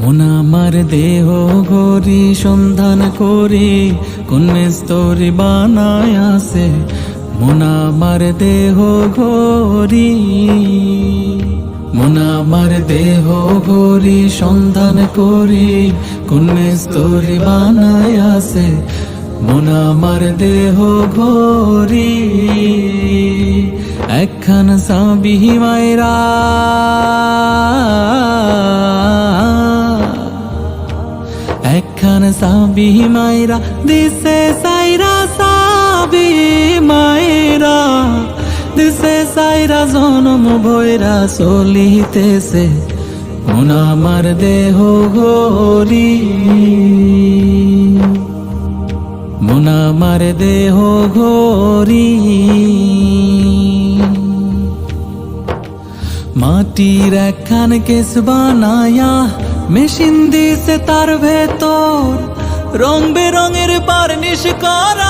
মন আমার দেহ ঘড়ি সন্ধান করি কোন স্তরি বানায় আছে। মন আমার দেহ ঘড়ি, মন আমার দেহ ঘড়ি সন্ধান করি কোন স্তরি বানায় আছে। মন আমার দেহ ঘড়ি একখান সাবি মায়রা, একখান সাবি মায়রা দিছে সাইরা, সাবি মায়রা দিছে সাইরা জনম ভৈরা চলিতেছে। মন আমার দেহ ঘড়ি, মন আমার দেহ ঘড়ি মাটির একখান কেস বানায়া মেশিন দিছে তার ভেতর রং বেরঙের বার্নিশ করা।